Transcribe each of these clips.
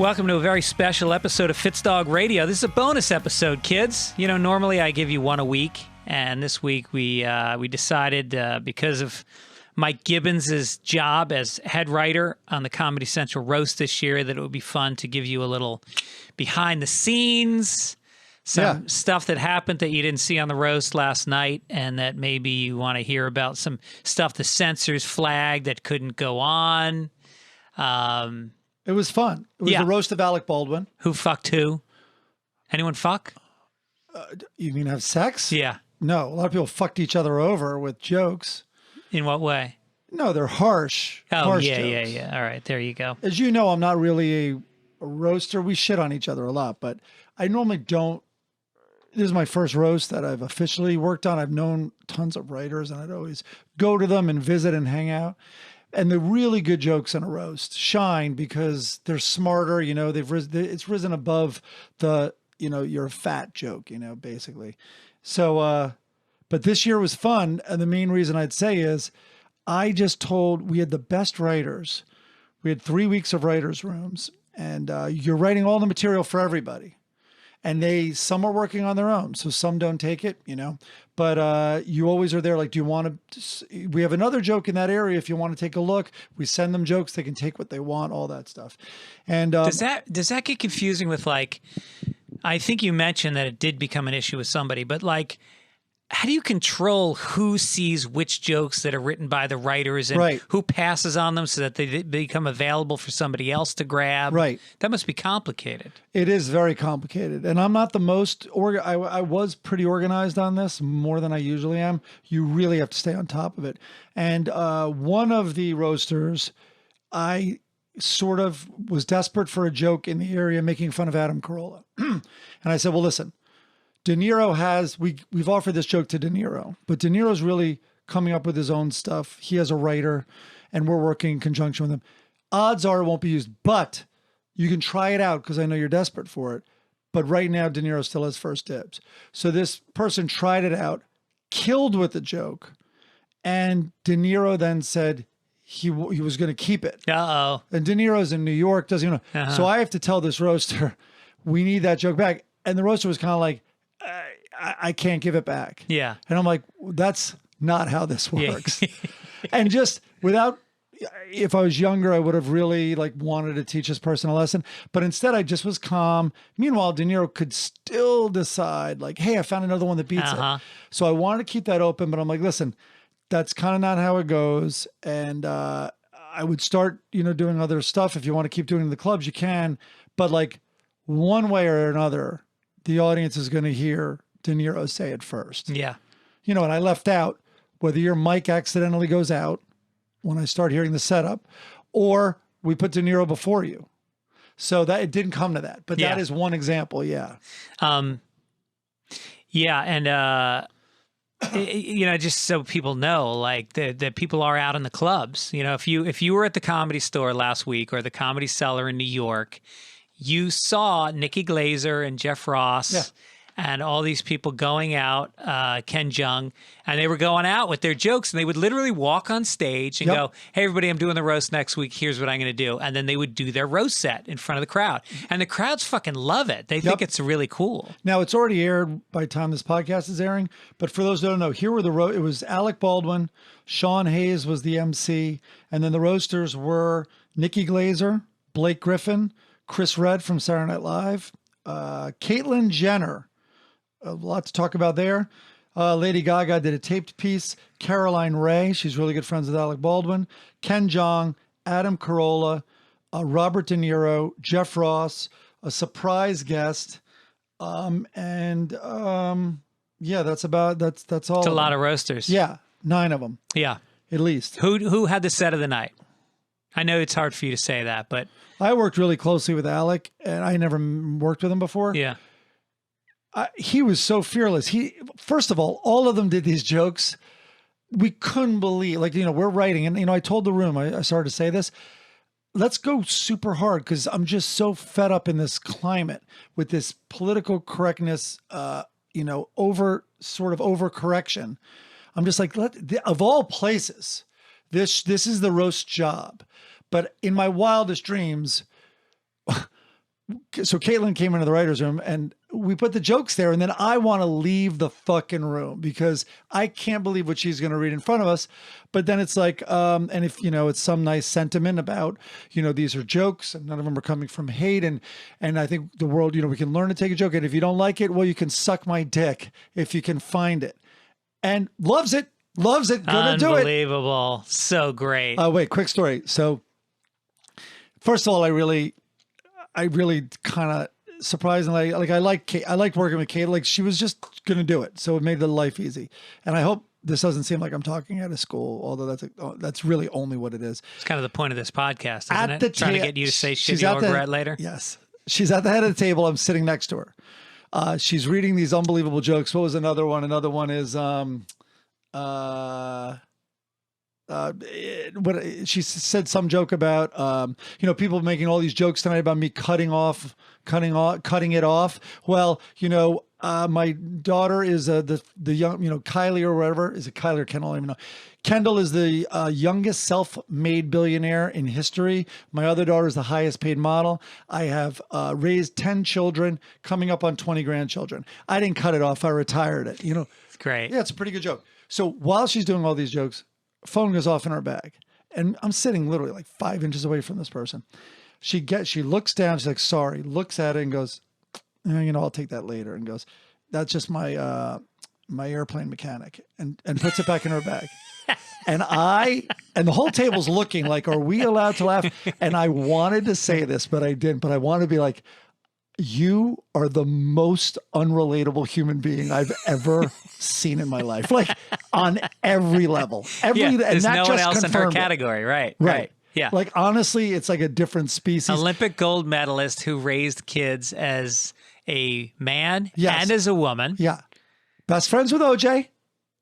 Welcome to a very special episode of FitzDog Radio. This is a bonus episode, kids. You know, normally I give you one a week, and this week we decided because of Mike Gibbons' job as head writer on the Comedy Central Roast this year that it would be fun to give you a little behind the scenes, some stuff that happened that you didn't see on the roast last night, and that maybe you want to hear about some stuff the censors flagged that couldn't go on. It was fun. It was the roast of Alec Baldwin. Who fucked who? Anyone fuck? You mean have sex? Yeah. No, a lot of people fucked each other over with jokes. In what way? No, they're harsh. Oh, harsh yeah. jokes. All right, there you go. As you know, I'm not really a roaster. We shit on each other a lot, but I normally don't. This is my first roast that I've officially worked on. I've known tons of writers, and I'd always go to them and visit and hang out. And the really good jokes in a roast shine because they're smarter. You know, it's risen above the, you know, you're a fat joke, you know, basically. So, but this year was fun. And the main reason I'd say is we had the best writers. We had 3 weeks of writers' rooms, and you're writing all the material for everybody. And some are working on their own, so some don't take it, you know. But you always are there. Like, do you want to? We have another joke in that area. If you want to take a look, we send them jokes. They can take what they want, all that stuff. And does that get confusing with, like? I think you mentioned that it did become an issue with somebody, but like, how do you control who sees which jokes that are written by the writers and who passes on them so that they become available for somebody else to grab? Right. That must be complicated. It is very complicated. And I'm not the most, I was pretty organized on this, more than I usually am. You really have to stay on top of it. And one of the roasters, I sort of was desperate for a joke in the area making fun of Adam Carolla. And I said, well, listen, De Niro we've offered this joke to De Niro, but De Niro's really coming up with his own stuff. He has a writer, and we're working in conjunction with him. Odds are it won't be used, but you can try it out because I know you're desperate for it. But right now, De Niro still has first dibs. So this person tried it out, killed with the joke, and De Niro then said he was going to keep it. Uh-oh. And De Niro's in New York, doesn't even know. So I have to tell this roaster, we need that joke back. And the roaster was kind of like, I can't give it back. Yeah. And I'm like, that's not how this works. Yeah. And just if I was younger, I would have really wanted to teach this person a lesson. But instead I just was calm. Meanwhile, De Niro could still decide hey, I found another one that beats it. So I wanted to keep that open, but I'm like, listen, that's kind of not how it goes. And I would start, doing other stuff. If you want to keep doing it in the clubs, you can. But one way or another, the audience is going to hear De Niro say it first. Yeah. And I left out whether your mic accidentally goes out when I start hearing the setup, or we put De Niro before you. So that it didn't come to that, but that is one example. Yeah. Yeah. And, just so people know, that people are out in the clubs. If you were at the Comedy Store last week or the Comedy Cellar in New York, you saw Nikki Glazer and Jeff Ross and all these people going out, Ken Jeong, and they were going out with their jokes, and they would literally walk on stage and go, hey, everybody, I'm doing the roast next week. Here's what I'm going to do. And then they would do their roast set in front of the crowd. And the crowds fucking love it. They think it's really cool. Now, it's already aired by the time this podcast is airing, but for those who don't know, here were it was Alec Baldwin, Sean Hayes was the MC, and then the roasters were Nikki Glazer, Blake Griffin, Chris Redd from Saturday Night Live, Caitlyn Jenner, a lot to talk about there. Lady Gaga did a taped piece. Caroline Ray, she's really good friends with Alec Baldwin. Ken Jeong, Adam Carolla, Robert De Niro, Jeff Ross, a surprise guest, that's all. It's a lot of roasters. Yeah, 9 of them. Yeah, at least. Who had the set of the night? I know it's hard for you to say that, but I worked really closely with Alec, and I never worked with him before. Yeah. He was so fearless. First of all of them did these jokes. We couldn't believe, we're writing, and I told the room, I started to say this, let's go super hard because I'm just so fed up in this climate with this political correctness, overcorrection. I'm just like, of all places, this is the roast job. But in my wildest dreams, so Caitlin came into the writer's room and we put the jokes there, and then I want to leave the fucking room because I can't believe what she's going to read in front of us. But then it's like, and if, it's some nice sentiment about, these are jokes and none of them are coming from hate. And I think the world, we can learn to take a joke. And if you don't like it, well, you can suck my dick if you can find it. And loves it, gonna do it. Unbelievable. So great. Wait, quick story. So first of all, I really kind of surprisingly, like I liked working with Kate. Like she was just going to do it. So it made the life easy. And I hope this doesn't seem like I'm talking out of school, although that's really only what it is. It's kind of the point of this podcast, isn't it? Trying to get you to say shit you'll regret later. Yes. She's at the head of the table. I'm sitting next to her. She's reading these unbelievable jokes. What was another one? Another one is, what she said some joke about, people making all these jokes tonight about me cutting it off. Well, my daughter is the young, Kylie or whatever. Is it Kylie or Kendall? I don't even know. Kendall is the youngest self-made billionaire in history. My other daughter is the highest paid model. I have raised 10 children, coming up on 20 grandchildren. I didn't cut it off. I retired it. It's great. Yeah, it's a pretty good joke. So while she's doing all these jokes, phone goes off in her bag. And I'm sitting literally like 5 inches away from this person. She looks down. She's like, sorry, looks at it and goes, I'll take that later. And goes, that's just my airplane mechanic, and puts it back in her bag. And the whole table's looking like, are we allowed to laugh? And I wanted to say this, but I didn't, but I want to be like, you are the most unrelatable human being I've ever seen in my life. Like on every level, there's no one else in her category. Right. Yeah. Like, honestly, it's like a different species. Olympic gold medalist who raised kids as a man and as a woman. Yeah. Best friends with OJ.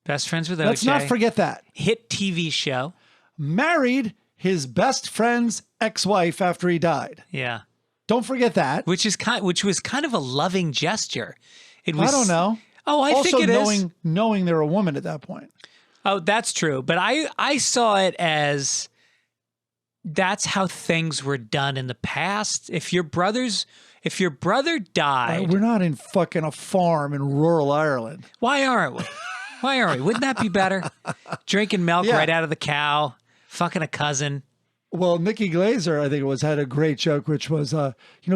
Let's not forget that. Hit TV show. Married his best friend's ex-wife after he died. Yeah. Don't forget that. Which was kind of a loving gesture. It was, I don't know. Oh, I think it is. Knowing they're a woman at that point. Oh, that's true. But I saw it as that's how things were done in the past. If your brother died. We're not in fucking a farm in rural Ireland. Why aren't we? Wouldn't that be better? Drinking milk right out of the cow, fucking a cousin. Well, Nikki Glazer, I think it was, had a great joke, which was,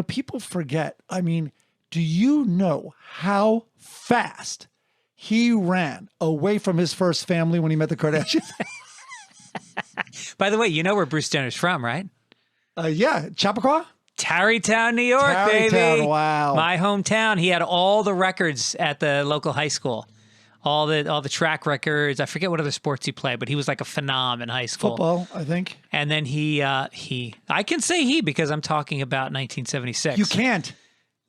people forget. I mean, do you know how fast he ran away from his first family when he met the Kardashians? By the way, you know where Bruce Jenner's from, right? Yeah, Chappaqua? Tarrytown, New York, baby. Wow. My hometown. He had all the records at the local high school. All the track records. I forget what other sports he played, but he was like a phenom in high school. Football, I think. And then I can say he because I'm talking about 1976. You can't.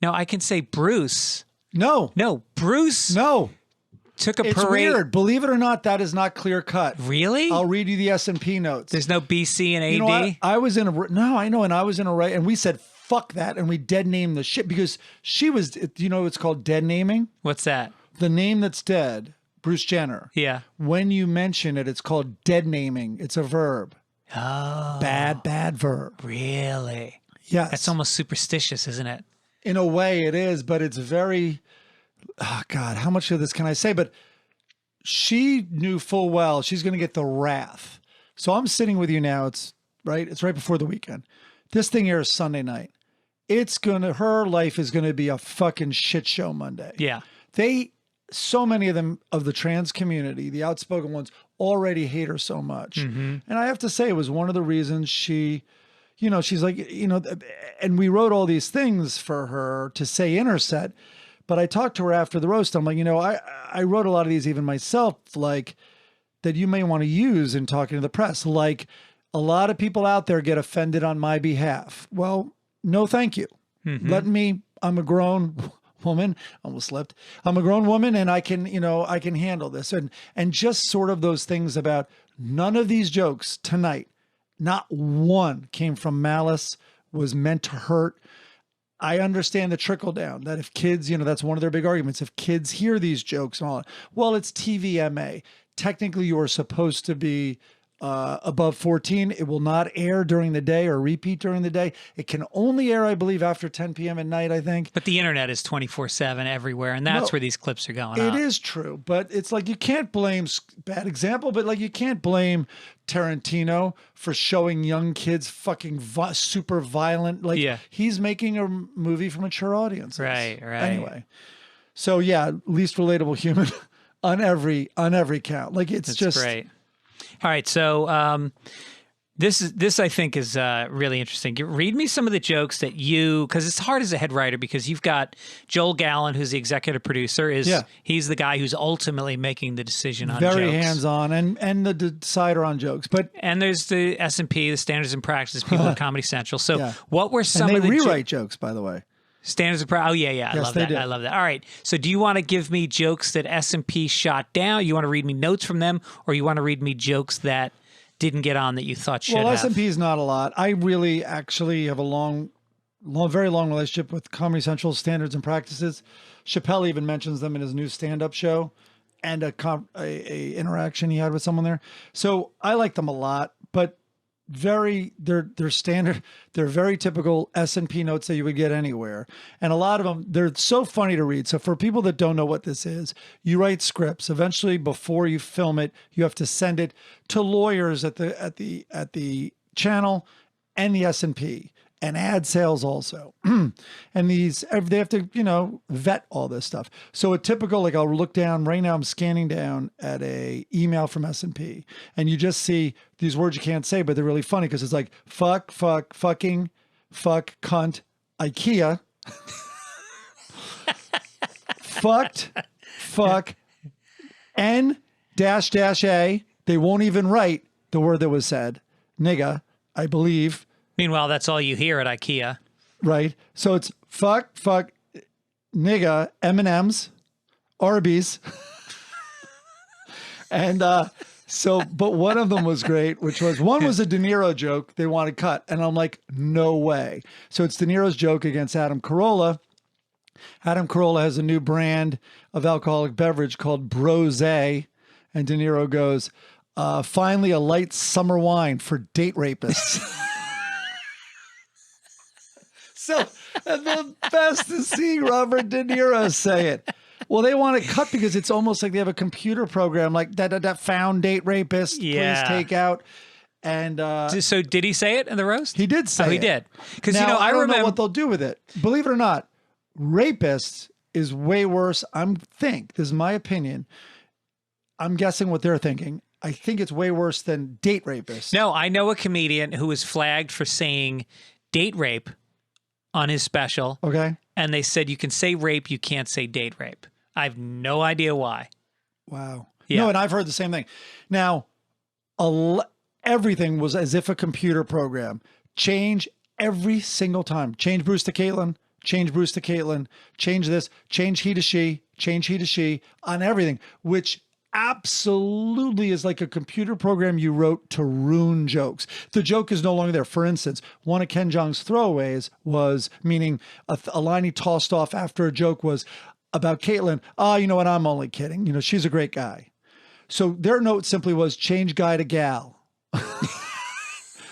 No, I can say Bruce. No, Bruce. No. Took a it's parade. Weird. Believe it or not, that is not clear cut. Really? I'll read you the S&P notes. There's no BC and AD? You know, I was in a... No, I know. And I was in a... And we said, fuck that. And we dead named the shit because she was... It's called dead naming? What's that? The name that's dead, Bruce Jenner. Yeah. When you mention it, it's called dead naming. It's a verb. Oh. Bad verb. Really? Yes. That's almost superstitious, isn't it? In a way it is, but it's very... Oh, God, how much of this can I say? But she knew full well she's going to get the wrath. So I'm sitting with you now. It's right before the weekend. This thing airs Sunday night. Her life is going to be a fucking shit show Monday. Yeah. So many of them, of the trans community, the outspoken ones, already hate her so much. Mm-hmm. And I have to say, it was one of the reasons she's like, and we wrote all these things for her to say in her set. But I talked to her after the roast. I'm like, I wrote a lot of these even myself, like that you may want to use in talking to the press. Like a lot of people out there get offended on my behalf. Well, no, thank you. Mm-hmm. I'm a grown woman. Almost slipped. I'm a grown woman and I can handle this. And just sort of those things about none of these jokes tonight, not one came from malice, was meant to hurt. I understand the trickle down that if kids, that's one of their big arguments. If kids hear these jokes and all, well, it's TVMA. Technically, you are supposed to be above 14. It will not air during the day or repeat during the day. It can only air, I believe, after 10 p.m. at night, I think. But the internet is 24/7 everywhere, and that's where these clips are going It up. is true, but it's like you can't blame, bad example, but like you can't blame Tarantino for showing young kids fucking super violent. Like he's making a movie for mature audiences. Right. Anyway, so yeah, least relatable human on every count. Like it's just great. All right, so this I think is really interesting. Read me some of the jokes that because it's hard as a head writer because you've got Joel Gallen, who's the executive producer. He's the guy who's ultimately making the decision on very jokes. hands-on and the decider on jokes. And there's the S&P, the Standards and Practices people at Comedy Central. So what were some and of the rewrite jokes, by the way? Standards of Practice. Oh yeah, yes, I love that. Do. I love that. All right. So do you want to give me jokes that S&P shot down? You want to read me notes from them, or you want to read me jokes that didn't get on that you thought should have? Well, S&P is not a lot. I really actually have a very long relationship with Comedy Central Standards and Practices. Chappelle even mentions them in his new stand-up show and a interaction he had with someone there. So I like them a lot, but they're standard. They're very typical S&P notes that you would get anywhere. And a lot of them, they're so funny to read. So for people that don't know what this is, you write scripts. Eventually, before you film it, you have to send it to lawyers at the channel and the S&P and ad sales also. And they have to, vet all this stuff. So a typical, like I'll look down right now, I'm scanning down at a email from S&P and you just see these words you can't say, but they're really funny because it's like fuck, fucking, fuck, cunt, IKEA, fucked, fuck, N dash dash A. They won't even write the word that was said. Nigga, I believe. Meanwhile, that's all you hear at IKEA. Right. So it's fuck, nigga, M&M's, Arby's. And but one of them was great, which was, one was a De Niro joke they want to cut. And I'm like, no way. So it's De Niro's joke against Adam Carolla. Adam Carolla has a new brand of alcoholic beverage called Brose. And De Niro goes, finally a light summer wine for date rapists. So the best is seeing Robert De Niro say it. Well, they want to cut because it's almost like they have a computer program like that found date rapist, please take out. And so did he say it in the roast? He did say it. He did. Because I don't remember know what they'll do with it. Believe it or not, rapists is way worse. This is my opinion. I'm guessing what they're thinking. I think it's way worse than date rapists. No, I know a comedian who was flagged for saying date rape on his special. Okay. And they said you can say rape, you can't say date rape. I have no idea why. Wow. Yeah. No, and I've heard the same thing. Now, everything was as if a computer program. Change every single time. Change Bruce to Caitlin. Change Bruce to Caitlin. Change this. Change he to she. Change he to she. On everything, which absolutely is like a computer program you wrote to ruin jokes. The joke is no longer there. For instance, one of Ken Jeong's throwaways was, meaning a line he tossed off after a joke was about Caitlin. You know what? I'm only kidding. She's a great guy. So their note simply was change guy to gal.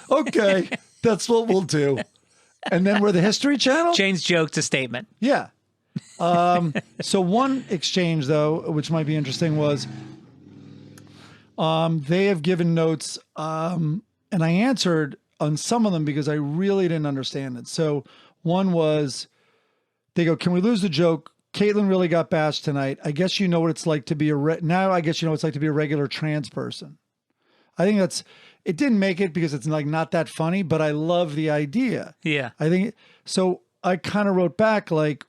Okay, that's what we'll do. And then we're the History Channel? Change joke to statement. Yeah. So one exchange, though, which might be interesting, was they have given notes, and I answered on some of them because I really didn't understand it. So one was, they go, can we lose the joke? Caitlin really got bashed tonight. I guess you know what it's like to be now I guess you know what it's like to be a regular trans person. I think it didn't make it because it's like not that funny, but I love the idea. Yeah. I think, so I kind of wrote back like,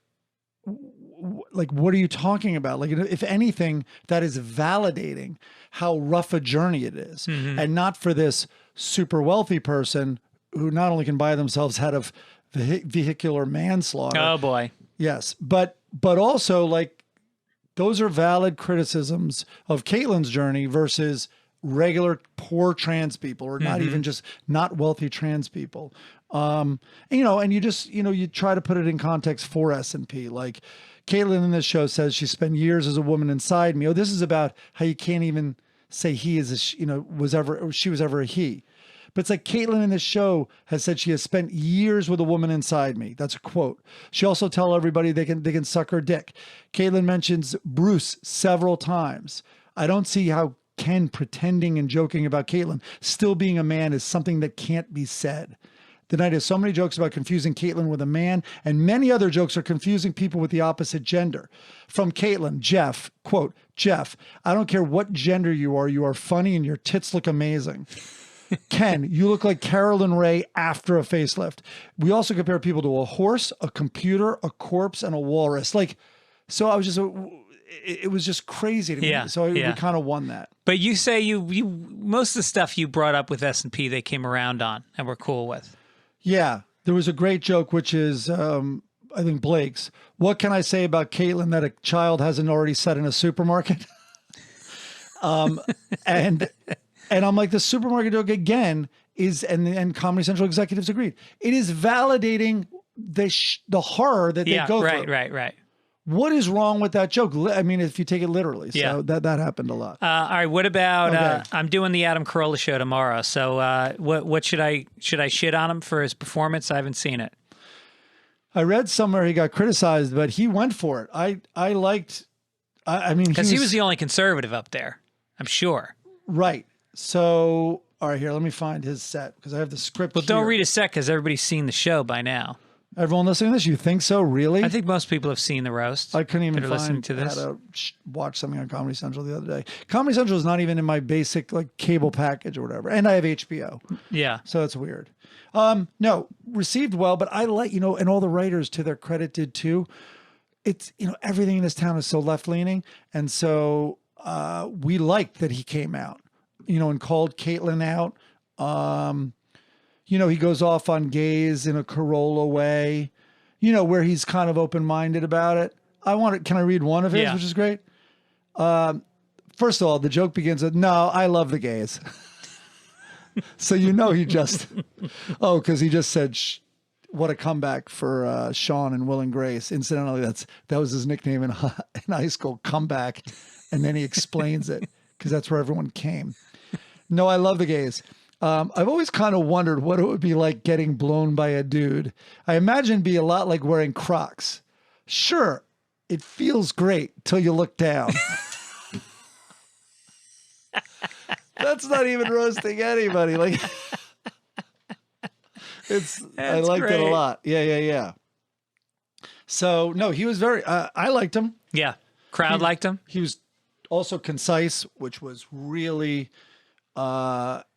what are you talking about? Like, if anything, that is validating how rough a journey it is. Mm-hmm. And not for this super wealthy person who not only can buy themselves out of vehicular manslaughter. Oh boy. Yes. But also like those are valid criticisms of Caitlin's journey versus regular poor trans people, or not even just not wealthy trans people. And you just, you try to put it in context for S&P. Like Caitlin in this show says she spent years as a woman inside me. Oh, this is about how you can't even say he is, she was ever a he. But it's like Caitlyn in this show has said she has spent years with a woman inside me. That's a quote. She also tell everybody they can suck her dick. Caitlyn mentions Bruce several times. I don't see how Ken pretending and joking about Caitlyn still being a man is something that can't be said. The night has so many jokes about confusing Caitlyn with a man, and many other jokes are confusing people with the opposite gender. From Caitlyn, Jeff, quote, Jeff, I don't care what gender you are funny and your tits look amazing. Ken, you look like Carolyn Ray after a facelift. We also compare people to a horse, a computer, a corpse, and a walrus. Like, so I was just, it was just crazy to me. Yeah, So we yeah. kind of won that. But you say you most of the stuff you brought up with S&P, they came around on and were cool with. Yeah, there was a great joke, which is, I think Blake's. What can I say about Caitlyn that a child hasn't already said in a supermarket? And I'm like, the supermarket joke again is, and Comedy Central executives agreed, it is validating the horror that they go through. Right. What is wrong with that joke? I mean, if you take it literally. So Yeah. that happened a lot. All right. What about? Okay. I'm doing the Adam Carolla show tomorrow. So what should I shit on him for his performance? I haven't seen it. I read somewhere he got criticized, but he went for it. I liked. I mean, Because he was the only conservative up there. I'm sure. right. So all right, here, let me find his set because I have the script. Well, don't here. read a set because everybody's seen the show by now. Everyone listening to this, you think so? Really? I think most people have seen the roast. I couldn't even that are listening find to this. how to watch something on Comedy Central the other day. Comedy Central is not even in my basic like cable package or whatever, and I have HBO, Yeah. so it's weird. No, received well, but I like, and all the writers to their credit did too. It's, everything in this town is so left leaning, and so we liked that he came out, and called Caitlyn out. He goes off on gays in a Carolla way, where he's kind of open-minded about it. Can I read one of his, Yeah. which is great? First of all, the joke begins with, no, I love the gays. So he just, because he just said, what a comeback for Sean and Will and Grace. Incidentally, that was his nickname in high school, comeback. And then he explains it because that's where everyone came. No, I love the gays. I've always kind of wondered what it would be like getting blown by a dude. I imagine it'd be a lot like wearing Crocs. Sure, it feels great till you look down. That's not even roasting anybody. Like, I liked it a lot. Yeah. So no, he was very. I liked him. Yeah. Crowd liked him. He was also concise, which was really.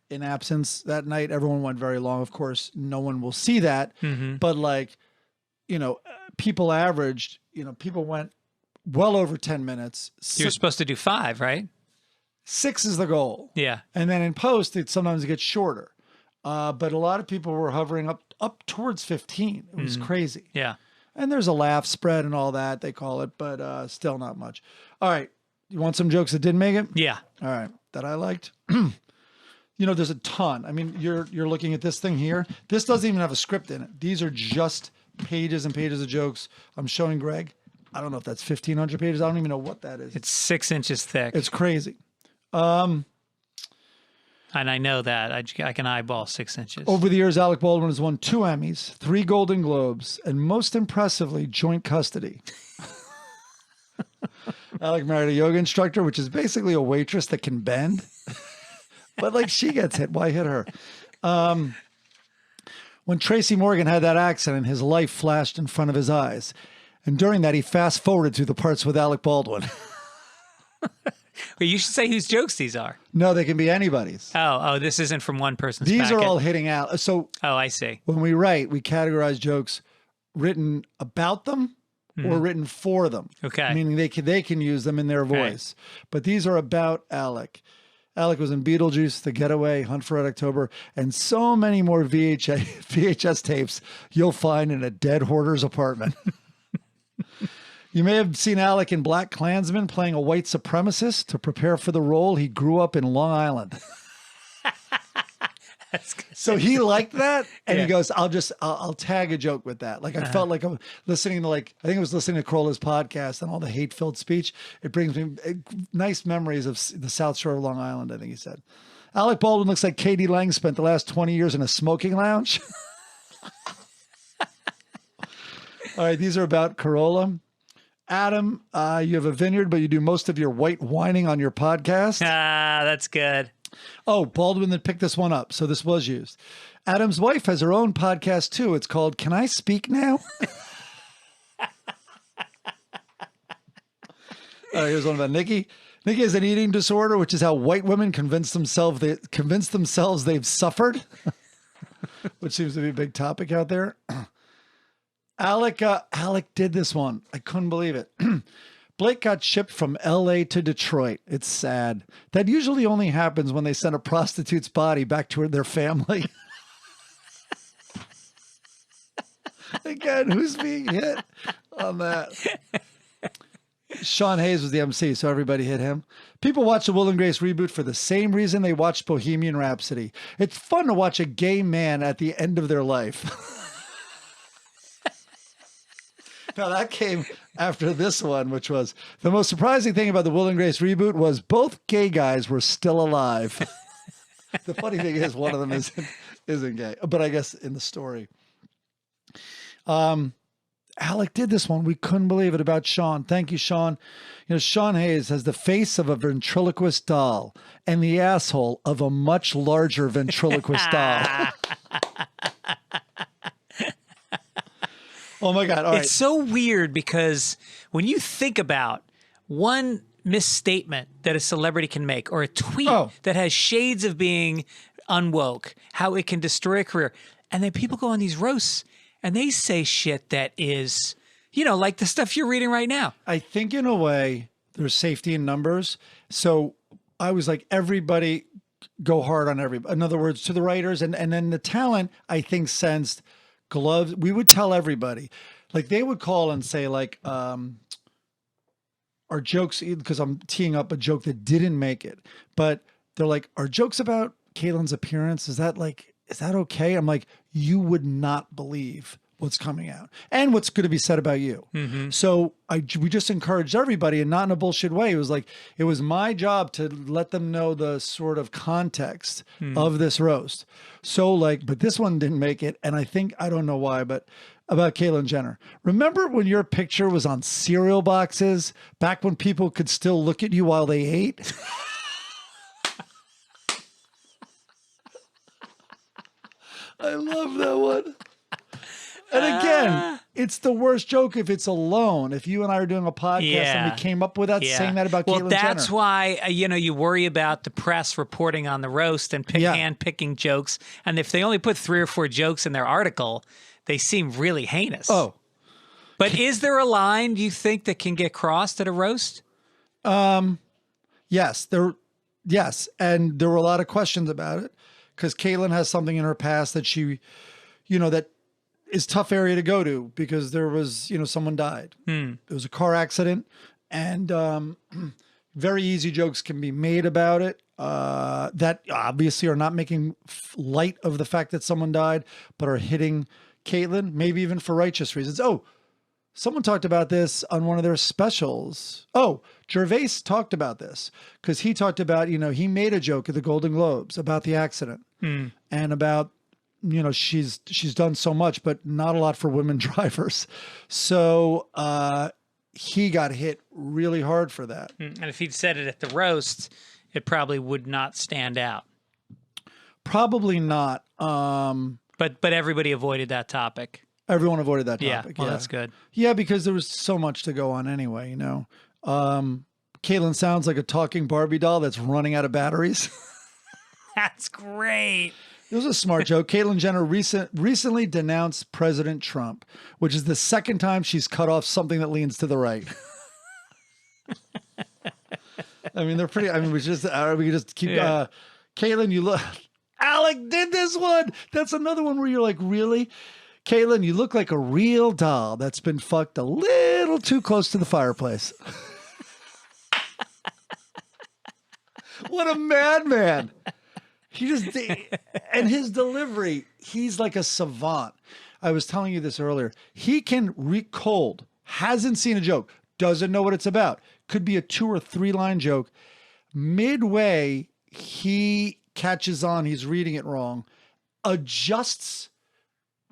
In absence that night, everyone went very long. Of course, no one will see that, but people averaged, people went well over 10 minutes. You're supposed to do 5, right? 6 is the goal. Yeah. And then in post, sometimes it gets shorter. But a lot of people were hovering up towards 15. It was crazy. Yeah. And there's a laugh spread and all that, they call it, but still not much. All right. You want some jokes that didn't make it? Yeah. All right. That I liked. There's a ton. I mean, you're looking at this thing here. This doesn't even have a script in it. These are just pages and pages of jokes. I'm showing Greg. I don't know if that's 1,500 pages. I don't even know what that is. It's 6 inches thick. It's crazy. And I know that. I can eyeball 6 inches. Over the years, Alec Baldwin has won 2 Emmys, 3 Golden Globes, and most impressively, joint custody. Alec married a yoga instructor, which is basically a waitress that can bend. But like she gets hit, why hit her? When Tracy Morgan had that accident, his life flashed in front of his eyes. And during that, he fast forwarded through the parts with Alec Baldwin. Well, you should say whose jokes these are. No, they can be anybody's. Oh, this isn't from one person's These packet. are all hitting out. So I see. when we write, we categorize jokes written about them or written for them. Okay. Meaning they can use them in their voice. But these are about Alec. Alec was in Beetlejuice, The Getaway, Hunt for Red October, and so many more VHS tapes you'll find in a dead hoarder's apartment. You may have seen Alec in Black Klansman playing a white supremacist. To prepare for the role, he grew up in Long Island. So he liked that, and Yeah. he goes, I'll tag a joke with that. Like I felt like I'm listening to I think I was listening to Corolla's podcast and all the hate-filled speech. It brings me nice memories of the South Shore of Long Island, I think he said. Alec Baldwin looks like Katie Lang spent the last 20 years in a smoking lounge. All right, these are about Corolla. Adam, you have a vineyard, but you do most of your white whining on your podcast. Ah, that's good. Oh, Baldwin that picked this one up, so this was used. Adam's wife has her own podcast, too. It's called Can I Speak Now? Here's one about Nikki. Nikki has an eating disorder, which is how white women convince themselves they've suffered, which seems to be a big topic out there. Alec did this one. I couldn't believe it. Blake got shipped from LA to Detroit. It's sad. That usually only happens when they send a prostitute's body back to their family. Again, who's being hit on that? Sean Hayes was the MC, so everybody hit him. People watch the Will and Grace reboot for the same reason they watched Bohemian Rhapsody. It's fun to watch a gay man at the end of their life. Now, that came after this one, which was the most surprising thing about the Will and Grace reboot was both gay guys were still alive. The funny thing is one of them isn't gay, but I guess in the story. Alec did this one. We couldn't believe it about Sean. Thank you, Sean. You know, Sean Hayes has the face of a ventriloquist doll and the asshole of a much larger ventriloquist doll. Oh my God. All right. It's so weird because when you think about one misstatement that a celebrity can make or a tweet that has shades of being unwoke, how it can destroy a career. And then people go on these roasts and they say shit that is, like the stuff you're reading right now. I think in a way there's safety in numbers. So I was like, everybody go hard on everybody. In other words, to the writers and then the talent, I think sensed gloves. We would tell everybody, like they would call and say like, our jokes, because I'm teeing up a joke that didn't make it, but they're like, our jokes about Caitlin's appearance, is that okay? I'm like, you would not believe what's coming out and what's going to be said about you. Mm-hmm. So we just encouraged everybody, and not in a bullshit way. It was like, it was my job to let them know the sort of context of this roast. So but this one didn't make it. And I don't know why, but about Caitlyn Jenner. Remember when your picture was on cereal boxes back when people could still look at you while they ate? I love that one. And again, it's the worst joke if it's alone. If you and I are doing a podcast and we came up with that, saying that about Caitlyn Jenner. Well, that's why, you worry about the press reporting on the roast and hand-picking jokes. And if they only put 3 or 4 jokes in their article, they seem really heinous. Oh. But is there a line, do you think, that can get crossed at a roast? Yes. Yes. And there were a lot of questions about it because Caitlyn has something in her past that she, that is tough area to go to because there was, someone died. It was a car accident, and very easy jokes can be made about it that obviously are not making light of the fact that someone died, but are hitting Caitlyn, maybe even for righteous reasons. Oh, someone talked about this on one of their specials. Oh, Gervais talked about this because he talked about, he made a joke at the Golden Globes about the accident and about, she's done so much, but not a lot for women drivers. So he got hit really hard for that. And if he'd said it at the roast, it probably would not stand out. Probably not. But everybody avoided that topic. Everyone avoided that topic. Yeah, well, that's good. Yeah, because there was so much to go on anyway, Caitlyn sounds like a talking Barbie doll that's running out of batteries. That's great. It was a smart joke. Caitlyn Jenner recently denounced President Trump, which is the second time she's cut off something that leans to the right. I mean, they're pretty. I mean, we can just keep. Caitlyn, you look. Alec did this one. That's another one where you're like, really? Caitlyn, you look like a real doll that's been fucked a little too close to the fireplace. What a madman. He just, and his delivery, he's like a savant. I was telling you this earlier. He can cold, hasn't seen a joke, doesn't know what it's about. Could be a 2 or 3 line joke. Midway, he catches on, he's reading it wrong, adjusts,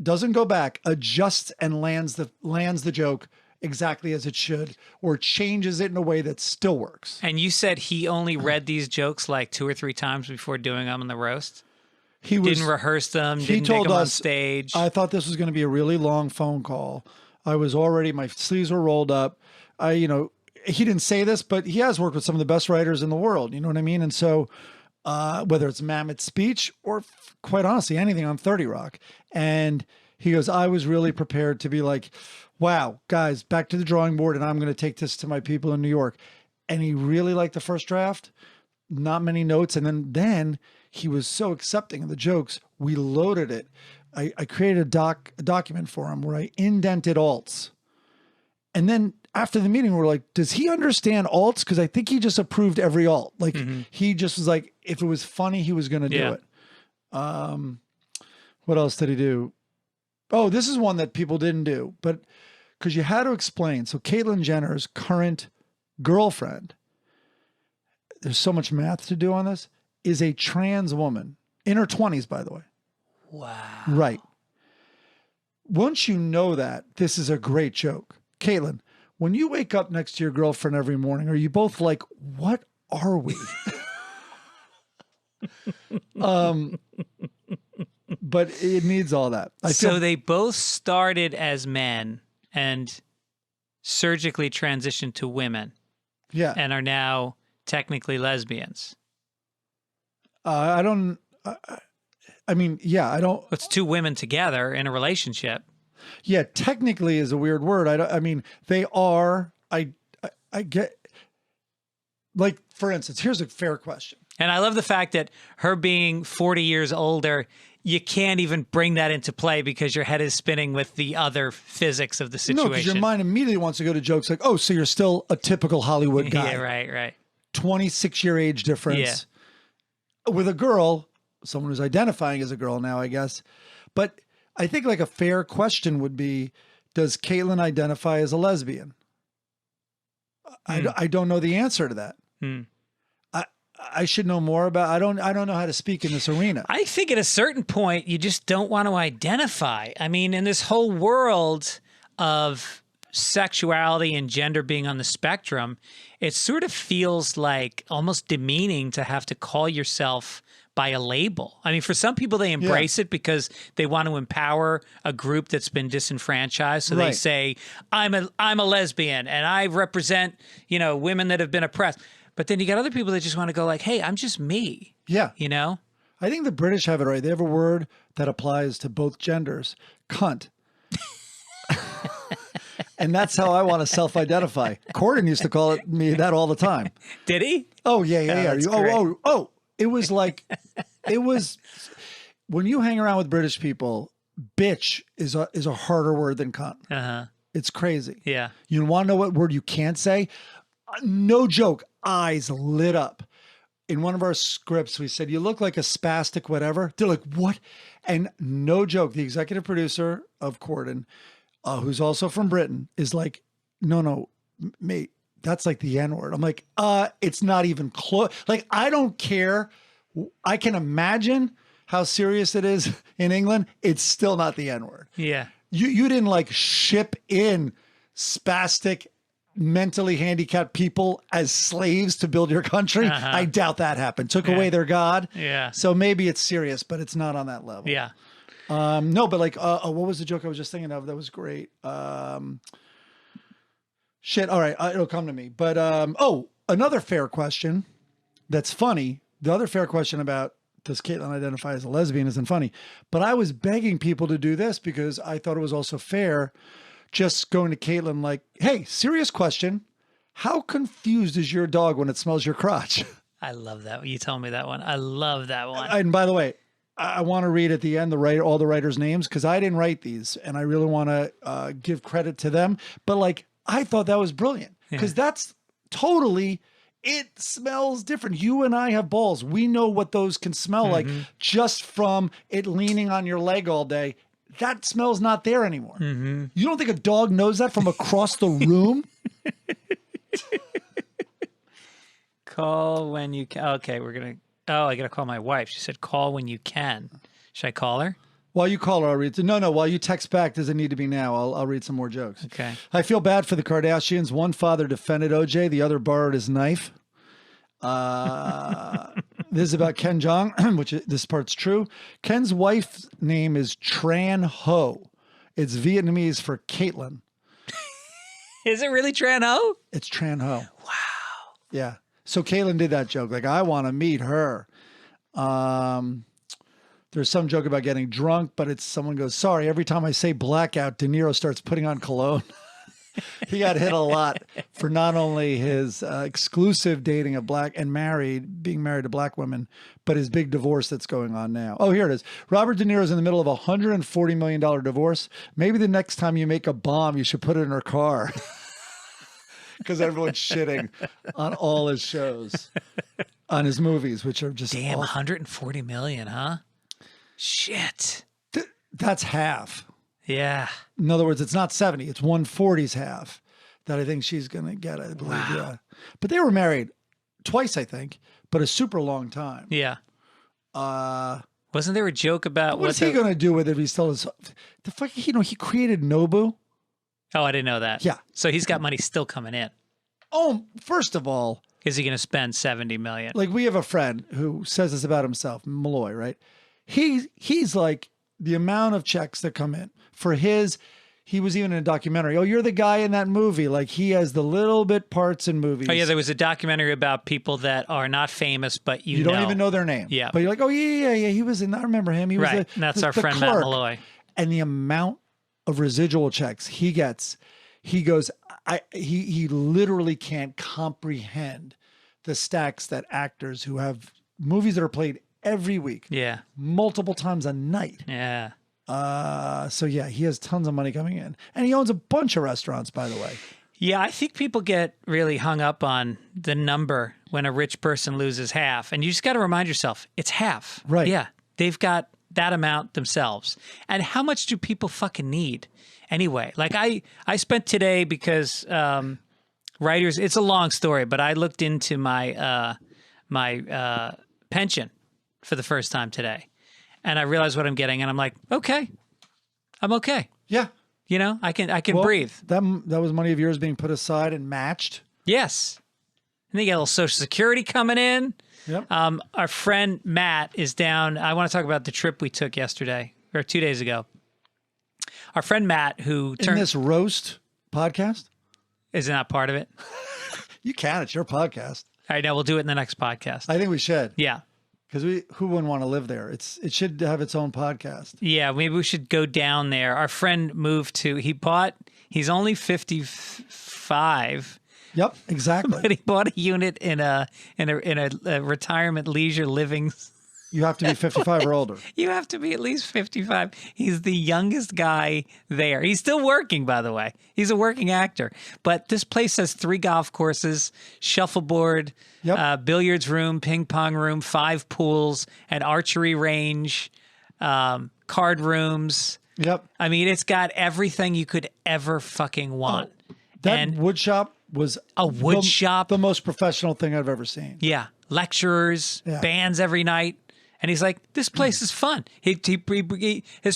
doesn't go back, adjusts and lands the joke exactly as it should, or changes it in a way that still works. And you said he only read these jokes like 2 or 3 times before doing them in the roast? He didn't rehearse them, didn't take them on stage? I thought this was going to be a really long phone call. I was already, my sleeves were rolled up. He didn't say this, but he has worked with some of the best writers in the world. You know what I mean? And so whether it's Mamet's speech or quite honestly, anything on 30 Rock. And he goes, I was really prepared to be like, wow, guys, back to the drawing board, and I'm going to take this to my people in New York. And he really liked the first draft, not many notes. And then he was so accepting of the jokes, we loaded it. I created a document for him where I indented alts. And then after the meeting, we're like, does he understand alts? Because I think he just approved every alt. Like he just was like, if it was funny, he was going to do it. What else did he do? Oh, this is one that people didn't do, but because you had to explain. So Caitlyn Jenner's current girlfriend, there's so much math to do on this, is a trans woman in her 20s, by the way. Wow. Right. Once you know that, this is a great joke. Caitlyn, when you wake up next to your girlfriend every morning, are you both like, what are we? But it needs all that. So they both started as men and surgically transitioned to women. Yeah. And are now technically lesbians. I don't. It's 2 women together in a relationship. Yeah, technically is a weird word. They are. I get. Like, for instance, here's a fair question. And I love the fact that her being 40 years older, you can't even bring that into play because your head is spinning with the other physics of the situation. No, because your mind immediately wants to go to jokes like, oh, so you're still a typical Hollywood guy. Yeah, right. 26-year age difference. Yeah. With a girl, someone who's identifying as a girl now, I guess. But I think like a fair question would be, does Caitlyn identify as a lesbian? I don't know the answer to that. I should know more about. I don't know how to speak in this arena. I think at a certain point you just don't want to identify. I mean, in this whole world of sexuality and gender being on the spectrum, it sort of feels like almost demeaning to have to call yourself by a label. I mean, for some people, they embrace it because they want to empower a group that's been disenfranchised. So they say, I'm a lesbian and I represent, women that have been oppressed. But then you got other people that just want to go like, hey, I'm just me. Yeah. I think the British have it right. They have a word that applies to both genders, cunt. And that's how I want to self-identify. Corden used to call me that all the time. Did he? Oh, yeah. Oh, it was like, when you hang around with British people, bitch is a harder word than cunt. Uh-huh. It's crazy. Yeah. You want to know what word you can't say? No joke. Eyes lit up. In one of our scripts, we said, you look like a spastic whatever. They're like, what? And no joke, the executive producer of Corden, who's also from Britain, is like, no, mate, that's like the N-word. I'm like, it's not even close. Like, I don't care. I can imagine how serious it is in England. It's still not the N-word. Yeah. You didn't like ship in spastic, mentally handicapped people as slaves to build your country. Uh-huh. I doubt that happened. Took away their God. Yeah. So maybe it's serious, but it's not on that level. Yeah. No, but like, what was the joke I was just thinking of? That was great. Shit. All right. It'll come to me. But, another fair question that's funny. The other fair question about does Caitlyn identify as a lesbian isn't funny, but I was begging people to do this because I thought it was also fair. Just going to Caitlyn like, hey, serious question. How confused is your dog when it smells your crotch? I love that. You told me that one. I love that one. And by the way, I want to read at the end all the writers' names because I didn't write these and I really want to give credit to them. But like, I thought that was brilliant because that's totally it smells different. You and I have balls. We know what those can smell like just from it leaning on your leg all day. That smell's not there anymore. You don't think a dog knows that from across the room? Call when you can. Okay, we're going to. Oh, I got to call my wife. She said, call when you can. Should I call her? While you call her, I'll read. No, while you text back, does it need to be now? I'll read some more jokes. Okay. I feel bad for the Kardashians. One father defended OJ. The other borrowed his knife. This is about Ken Jeong, which this part's true. Ken's wife's name is Tran Ho. It's Vietnamese for Caitlin. Is it really Tran Ho? It's Tran Ho. Wow. Yeah. So Caitlin did that joke. Like, I want to meet her. There's some joke about getting drunk, but it's someone goes, sorry, every time I say blackout, De Niro starts putting on cologne. He got hit a lot for not only his exclusive dating of black and being married to black women, but his big divorce that's going on now. Oh, here it is. Robert De Niro's in the middle of a $140 million divorce. Maybe the next time you make a bomb, you should put it in her car. Because everyone's shitting on all his shows, on his movies, which are just damn, awful. 140 million, huh? Shit. That's half. Yeah. In other words, it's not 70, it's 140's half that I think she's going to get, I believe. Wow. Yeah. But they were married twice, I think, but a super long time. Yeah. Wasn't there a joke about what's he going to do with it if he still is? The fuck, he created Nobu. Oh, I didn't know that. Yeah. So he's got money still coming in. Oh, first of all, is he going to spend 70 million? Like, we have a friend who says this about himself, Malloy, right? He's like, the amount of checks that come in for he was even in a documentary. Oh, you're the guy in that movie. Like, he has the little bit parts in movies. Oh, yeah, there was a documentary about people that are not famous, but you don't even know their name. Yeah. But you're like, oh, yeah, he was in, I remember him. He was right. And that's our friend clerk. Matt Malloy. And the amount of residual checks he gets, he goes, he literally can't comprehend the stacks that actors who have movies that are played every week, multiple times a night. Yeah. So yeah, he has tons of money coming in, and he owns a bunch of restaurants, by the way. Yeah, I think people get really hung up on the number when a rich person loses half, and you just got to remind yourself it's half. Right. Yeah, they've got that amount themselves, and how much do people fucking need anyway? Like I spent today because writers. It's a long story, but I looked into my pension for the first time today. And I realized what I'm getting, and I'm like, okay, I'm okay. Yeah. I can breathe. That was money of yours being put aside and matched. Yes. And they get a little Social Security coming in. Yep. Our friend Matt is down. I want to talk about the trip we took yesterday or 2 days ago. Our friend Matt, who in this roast podcast, is not part of it. You can. It's your podcast. All right, now we'll do it in the next podcast. I think we should. Yeah. Because who wouldn't want to live there? It should have its own podcast. Yeah, maybe we should go down there. Our friend moved to. He's only 55. Yep, exactly. But he bought a unit in a retirement leisure living. You have to be 55 or older. You have to be at least 55. He's the youngest guy there. He's still working, by the way. He's a working actor. But this place has 3 golf courses, shuffleboard, billiards room, ping pong room, 5 pools, an archery range, card rooms. Yep. I mean, it's got everything you could ever fucking want. That wood shop was a wood shop. The most professional thing I've ever seen. Yeah. Lecturers, bands every night. And he's like, this place is fun. His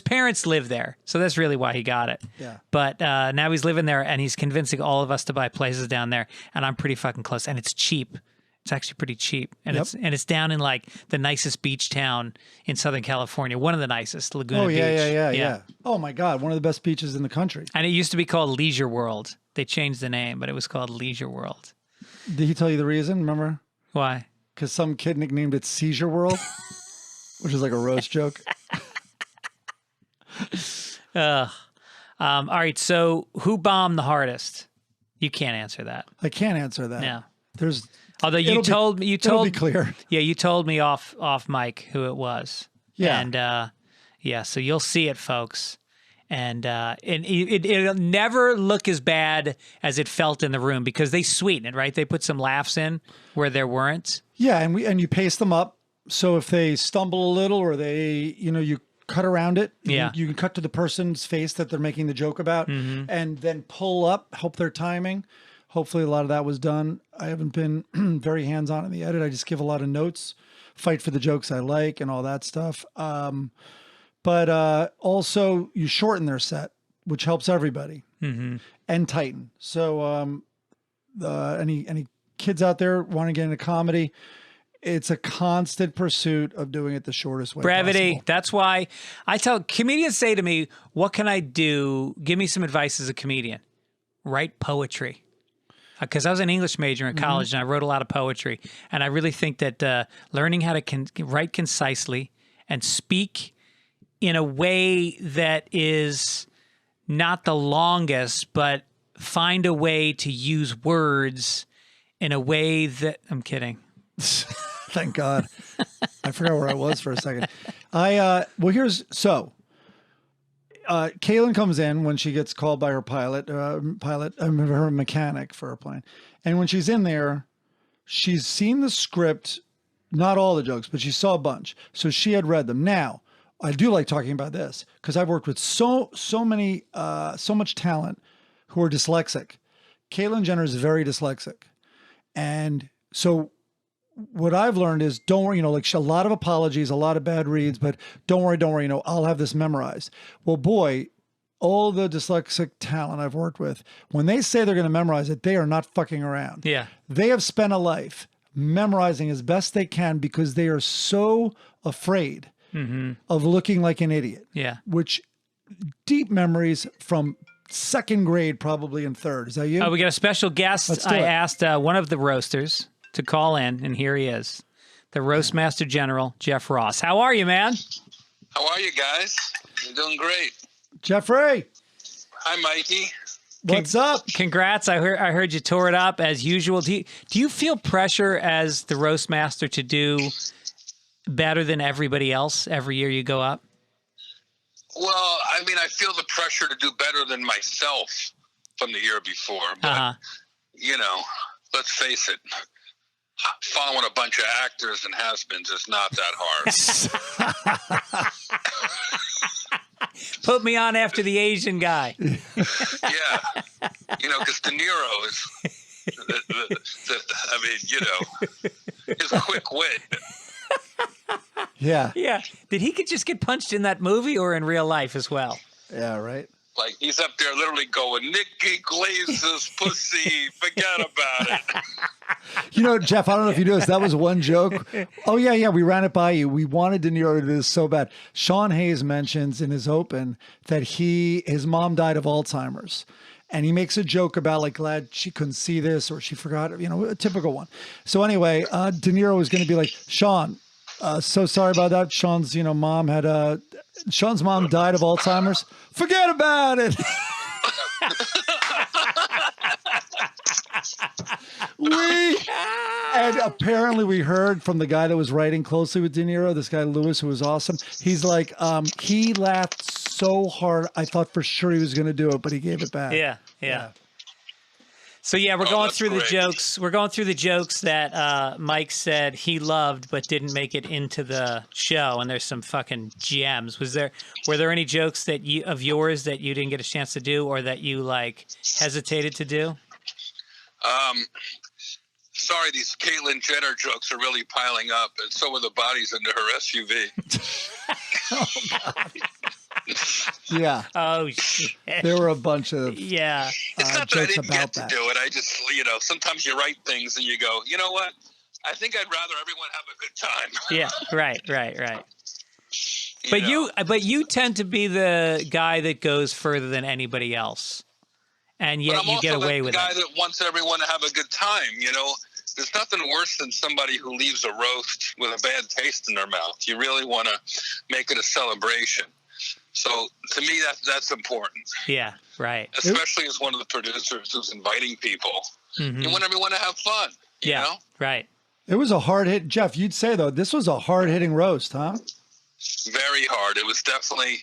parents live there. So that's really why he got it. Yeah. But now he's living there, and he's convincing all of us to buy places down there. And I'm pretty fucking close. And it's cheap. It's actually pretty cheap. And it's down in like the nicest beach town in Southern California. One of the nicest, Laguna Beach. Yeah. Oh, my God. One of the best beaches in the country. And it used to be called Leisure World. They changed the name, but it was called Leisure World. Did he tell you the reason? Remember? Why? Because some kid nicknamed it Seizure World. Which is like a roast joke. All right. So who bombed the hardest? You can't answer that. I can't answer that. No. Although it'll be clear. Yeah, you told me off mic who it was. Yeah. And so you'll see it, folks. And it'll never look as bad as it felt in the room because they sweeten it, right? They put some laughs in where there weren't. Yeah, and you pace them up. So if they stumble a little or they, you cut around it. Yeah. You can cut to the person's face that they're making the joke about and then pull up, help their timing. Hopefully a lot of that was done. I haven't been very hands-on in the edit. I just give a lot of notes, fight for the jokes I like and all that stuff. But also you shorten their set, which helps everybody, and tighten. So any kids out there want to get into comedy, it's a constant pursuit of doing it the shortest way Brevity. possible. That's why I tell comedians say to me, what can I do? Give me some advice as a comedian. Write poetry. Because I was an English major in college and I wrote a lot of poetry. And I really think that learning how to write concisely and speak in a way that is not the longest, but find a way to use words in a way that I'm kidding. Thank God. I forgot where I was for a second. Caitlin comes in when she gets called by her her mechanic for her plane. And when she's in there, she's seen the script, not all the jokes, but she saw a bunch. So she had read them. Now, I do like talking about this because I've worked with so much talent who are dyslexic. Caitlyn Jenner is very dyslexic. And so what I've learned is don't worry, like a lot of apologies, a lot of bad reads, but don't worry, I'll have this memorized. Well, boy, all the dyslexic talent I've worked with, when they say they're going to memorize it, they are not fucking around. Yeah. They have spent a life memorizing as best they can because they are so afraid of looking like an idiot. Yeah. Which deep memories from second grade, probably in third. Is that you? Oh, we got a special guest. I asked one of the roasters to call in, and here he is, the Roastmaster General, Jeff Ross. How are you, man? How are you guys? I'm doing great. Jeffrey. Hi, Mikey. What's up? Congrats. I heard you tore it up as usual. Do you feel pressure as the Roastmaster to do better than everybody else every year you go up? Well, I mean, I feel the pressure to do better than myself from the year before. But, let's face it, following a bunch of actors and has-beens is not that hard. Put me on after the Asian guy. Yeah. Because De Niro is, his quick wit. Yeah. Yeah. Did he just get punched in that movie or in real life as well? Yeah, right. Like, he's up there literally going, Nikki Glaze's pussy, forget about it. Jeff, I don't know if you noticed, that was one joke. Oh, yeah, we ran it by you. We wanted De Niro to do this so bad. Sean Hayes mentions in his open that his mom died of Alzheimer's. And he makes a joke about, like, glad she couldn't see this or she forgot, a typical one. So anyway, De Niro was going to be like, Sean, so sorry about that. Sean's, Sean's mom died of Alzheimer's. Forget about it. And apparently we heard from the guy that was writing closely with De Niro, this guy Lewis, who was awesome. He's like, he laughed so hard. I thought for sure he was going to do it, but he gave it back. Yeah. So we're going through great. the jokes. We're going through the jokes that Mike said he loved but didn't make it into the show, and there's some fucking gems. Were there any jokes of yours that you didn't get a chance to do, or that you hesitated to do? Sorry, these Caitlyn Jenner jokes are really piling up, and so are the bodies into her SUV. Oh, God. Yeah. Oh, shit. There were a bunch of yeah. It's not that I jokes didn't about get to that. do it. I just, sometimes you write things and you go, you know what? I think I'd rather everyone have a good time. Yeah. Right. But you tend to be the guy that goes further than anybody else, and yet you get away with it. I'm also the guy that wants everyone to have a good time. There's nothing worse than somebody who leaves a roast with a bad taste in their mouth. You really want to make it a celebration. So to me, that's important. Yeah, right. Especially as one of the producers who's inviting people. Mm-hmm. You want everyone to have fun. You know? Right. It was a hard hit. Jeff, you'd say, though, this was a hard-hitting roast, huh? Very hard. It was definitely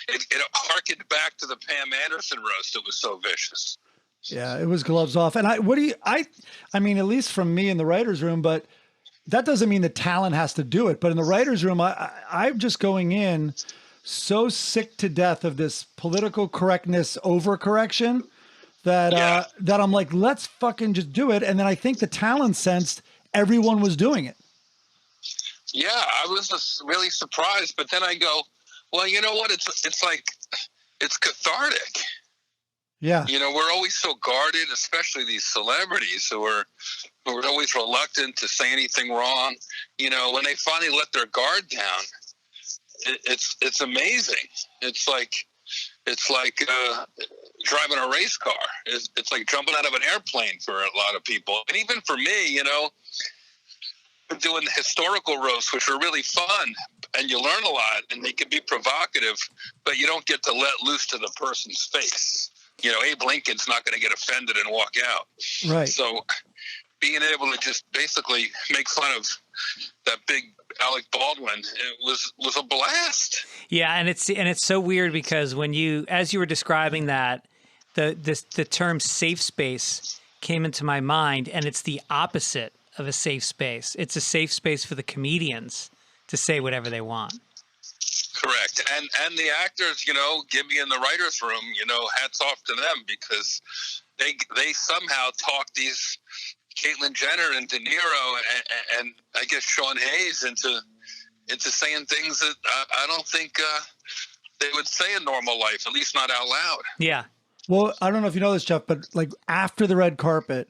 it harkened back to the Pam Anderson roast. It was so vicious. Yeah, it was gloves off. And I mean, at least from me in the writer's room, but that doesn't mean the talent has to do it. But in the writer's room, I'm just going in so sick to death of this political correctness overcorrection that that I'm like, let's fucking just do it. And then I think the talent sensed everyone was doing it. Yeah, I was just really surprised. But then I go, well, you know what? It's like, it's cathartic. Yeah. You know, we're always so guarded, especially these celebrities who are always reluctant to say anything wrong. You know, when they finally let their guard down, it's amazing. It's like driving a race car. It's like jumping out of an airplane for a lot of people. And even for me, you know, doing the historical roasts, which are really fun, and you learn a lot, and they can be provocative, but you don't get to let loose to the person's face. You know, Abe Lincoln's not going to get offended and walk out. Right. So being able to just basically make fun of that big Alec Baldwin, it was a blast. Yeah, and it's so weird because when as you were describing that, the term safe space came into my mind, and it's the opposite of a safe space. It's a safe space for the comedians to say whatever they want. Correct. And the actors, you know, Gibby in the writer's room, you know, hats off to them, because they somehow talk these Caitlyn Jenner and De Niro and I guess Sean Hayes into saying things that I don't think they would say in normal life, at least not out loud. Yeah. Well, I don't know if you know this, Jeff, but like after the red carpet,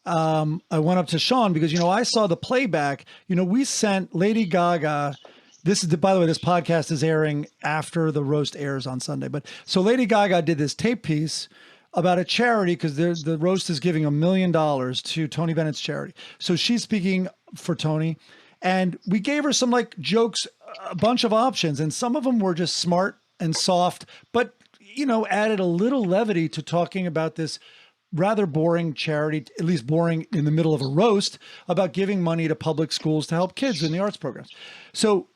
I went up to Sean because, you know, I saw the playback. You know, we sent Lady Gaga. By the way, this podcast is airing after the roast airs on Sunday. But so Lady Gaga did this tape piece about a charity because the roast is giving $1 million to Tony Bennett's charity. So she's speaking for Tony, and we gave her some like jokes, a bunch of options, and some of them were just smart and soft, but, you know, added a little levity to talking about this rather boring charity, at least boring in the middle of a roast, about giving money to public schools to help kids in the arts programs. So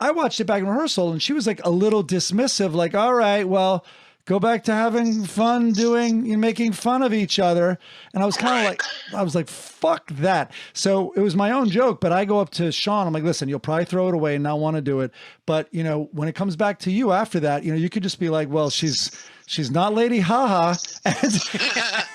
I watched it back in rehearsal, and she was like a little dismissive, like, all right, well, go back to having fun making fun of each other. And I was kind of like, fuck that. So it was my own joke, but I go up to Sean. I'm like, listen, you'll probably throw it away and not want to do it. But, you know, when it comes back to you after that, you know, you could just be like, well, she's not Lady Haha.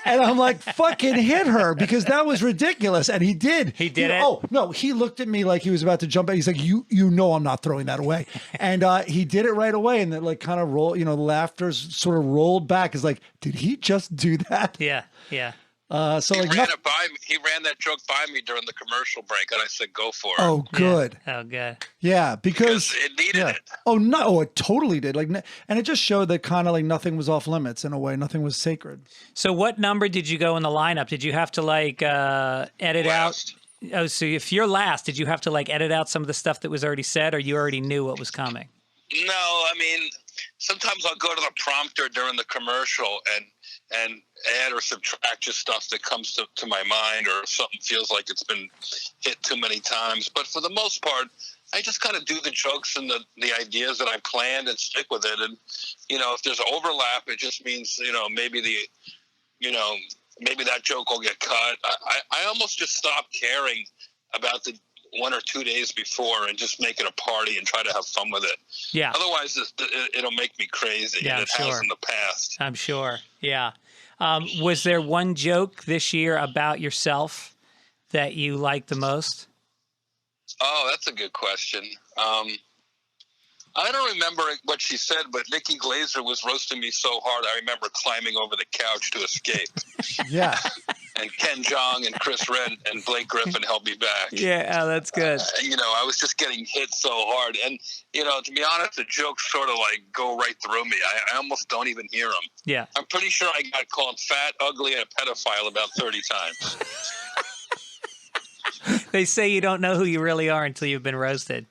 And I'm like, fucking hit her, because that was ridiculous. And he did. He did it? Oh, no, he looked at me like he was about to jump out. He's like, you know I'm not throwing that away. And he did it right away. And then like kind of the laughter sort of rolled back. It's like, did he just do that? Yeah, yeah. So he like ran it by me. He ran that joke by me during the commercial break, and I said, "Go for it." Oh, good. Yeah. Oh, good. Yeah, because it needed it. Oh no! Oh, it totally did. Like, and it just showed that kind of like nothing was off limits in a way. Nothing was sacred. So, what number did you go in the lineup? Did you have to like edit Last. out? Oh, so if you're last, did you have to like edit out some of the stuff that was already said, or you already knew what was coming? No, I mean, sometimes I'll go to the prompter during the commercial and add or subtract just stuff that comes to my mind, or if something feels like it's been hit too many times. But for the most part, I just kind of do the jokes and the ideas that I planned and stick with it. And, you know, if there's overlap, it just means, you know, maybe that joke will get cut. I almost just stop caring about the 1 or 2 days before and just make it a party and try to have fun with it. Yeah. Otherwise, it'll make me crazy. Yeah, and it has in the past. I'm sure. Yeah. Was there one joke this year about yourself that you liked the most? Oh, that's a good question. I don't remember what she said, but Nikki Glaser was roasting me so hard, I remember climbing over the couch to escape. Yeah. And Ken Jeong and Chris Red and Blake Griffin held me back. Yeah, that's good. You know, I was just getting hit so hard. And, you know, to be honest, the jokes sort of like go right through me. I almost don't even hear them. Yeah. I'm pretty sure I got called fat, ugly, and a pedophile about 30 times. They say you don't know who you really are until you've been roasted.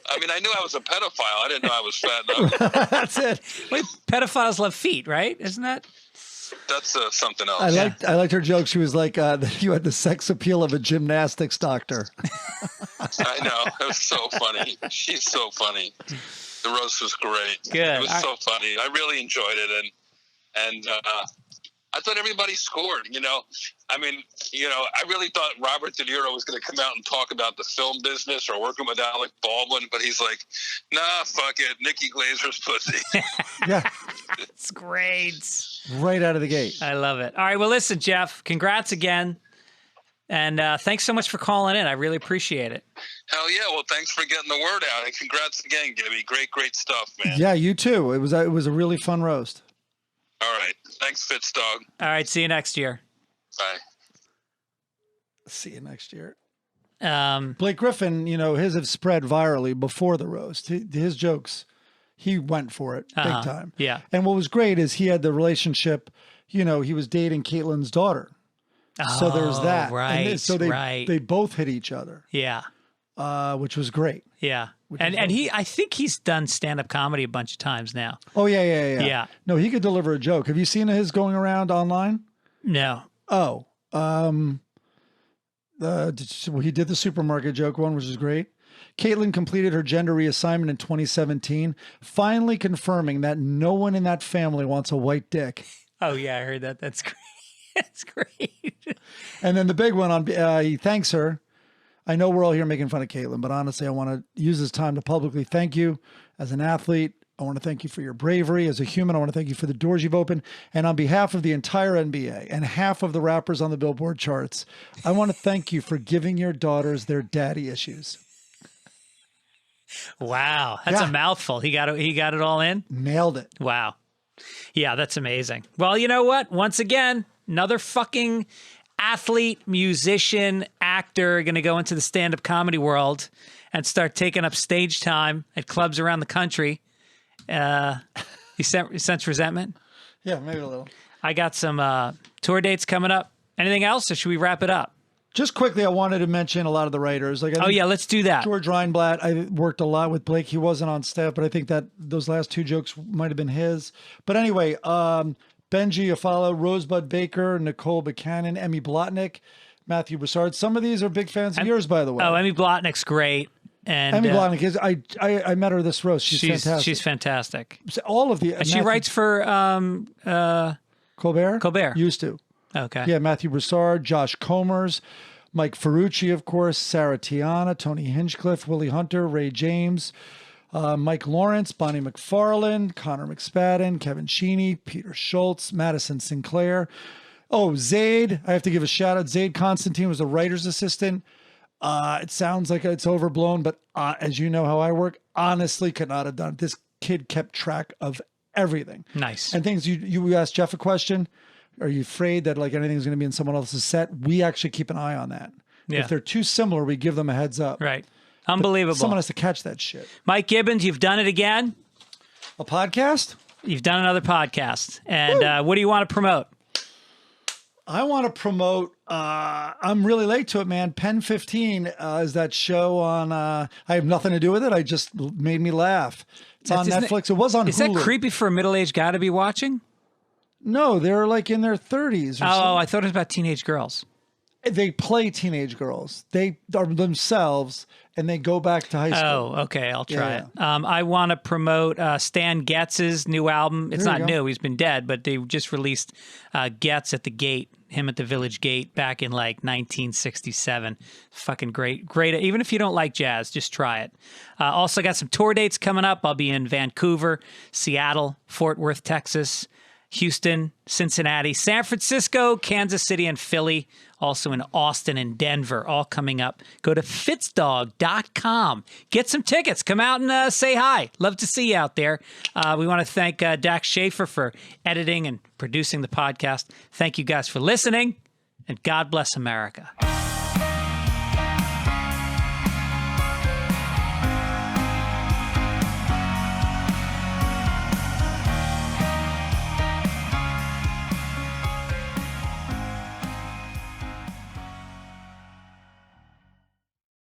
I mean, I knew I was a pedophile. I didn't know I was fat and ugly. That's it. Wait, pedophiles love feet, right? Isn't that? That's something else. I liked her joke. She was like that you had the sex appeal of a gymnastics doctor. I know. It was so funny. She's so funny. The roast was great. Good. It was so funny. I really enjoyed it, and I thought everybody scored. I mean, I really thought Robert De Niro was going to come out and talk about the film business or working with Alec Baldwin, but he's like, nah, fuck it, Nikki Glazer's pussy. Yeah, It's great. right out of the gate. I love it. All right, well, listen, Jeff, congrats again. And thanks so much for calling in. I really appreciate it. Hell yeah. Well, thanks for getting the word out. And congrats again, Gibby. Great stuff, man. Yeah, you too. It was a really fun roast. All right. Thanks, FitzDog. All right, see you next year. Bye. See you next year. Um, Blake Griffin, his have spread virally before the roast. His jokes, he went for it big time. Yeah. And what was great is he had the relationship, he was dating Caitlin's daughter. So there's that. Right. So they both hit each other. Yeah. Which was great. Yeah. And I think he's done stand-up comedy a bunch of times now. Oh, yeah. Yeah. No, he could deliver a joke. Have you seen his going around online? No. Oh. He did the supermarket joke one, which is great. Caitlin completed her gender reassignment in 2017, finally confirming that no one in that family wants a white dick. Oh, yeah, I heard that. That's great. That's great. And then the big one he thanks her. I know we're all here making fun of Caitlin, but honestly, I want to use this time to publicly thank you as an athlete. I want to thank you for your bravery as a human. I want to thank you for the doors you've opened. And on behalf of the entire NBA and half of the rappers on the Billboard charts, I want to thank you for giving your daughters their daddy issues. Wow. That's a mouthful. He got it all in? Nailed it. Wow. Yeah, that's amazing. Well, you know what? Once again, another fucking athlete, musician, actor going to go into the stand-up comedy world and start taking up stage time at clubs around the country. You sense resentment? Yeah, maybe a little. I got some tour dates coming up. Anything else, or should we wrap it up? Just quickly, I wanted to mention a lot of the writers. Let's do that. George Reinblatt, I worked a lot with Blake. He wasn't on staff, but I think that those last two jokes might have been his. But anyway, Benji Afalo, Rosebud Baker, Nicole Buchanan, Emmy Blotnick, Matthew Broussard. Some of these are big fans of yours, by the way. Oh, Emmy Blotnick's great. And Emmy Blotnick is. I met her this roast. She's fantastic. She's fantastic. All of the. And she writes for Colbert. Colbert. Used to. Okay. Yeah, Matthew Broussard, Josh Comers, Mike Ferrucci, of course, Sarah Tiana, Tony Hinchcliffe, Willie Hunter, Ray James, Mike Lawrence, Bonnie McFarland, Connor McSpadden, Kevin Sheeny, Peter Schultz, Madison Sinclair. Oh, Zaid. I have to give a shout out. Zaid Constantine was a writer's assistant. It sounds like it's overblown, but as you know how I work, honestly could not have done it. This kid kept track of everything. Nice. And things you asked Jeff a question. Are you afraid that like anything's going to be in someone else's set? We actually keep an eye on that. Yeah. If they're too similar, we give them a heads up. Right. Unbelievable. But someone has to catch that shit. Mike Gibbons, you've done it again. A podcast? You've done another podcast. And what do you want to promote? I want to promote, I'm really late to it, man. Pen 15 is that show on, I have nothing to do with it. I just made me laugh. It's on Netflix. It was on Hulu. Is that creepy for a middle-aged guy to be watching? No, they're like in their 30s. Or something. I thought it was about teenage girls. They play teenage girls. They are themselves, and they go back to high school. Oh, okay. I'll try it. I want to promote Stan Getz's new album. It's not new. He's been dead, but they just released Getz at the Gate, him at the Village Gate back in like 1967. Fucking great. Great. Even if you don't like jazz, just try it. Also got some tour dates coming up. I'll be in Vancouver, Seattle, Fort Worth, Texas, Houston, Cincinnati, San Francisco, Kansas City, and Philly. Also in Austin and Denver, all coming up. Go to FitzDog.com. Get some tickets. Come out and say hi. Love to see you out there. We want to thank Dax Schaefer for editing and producing the podcast. Thank you guys for listening, and God bless America.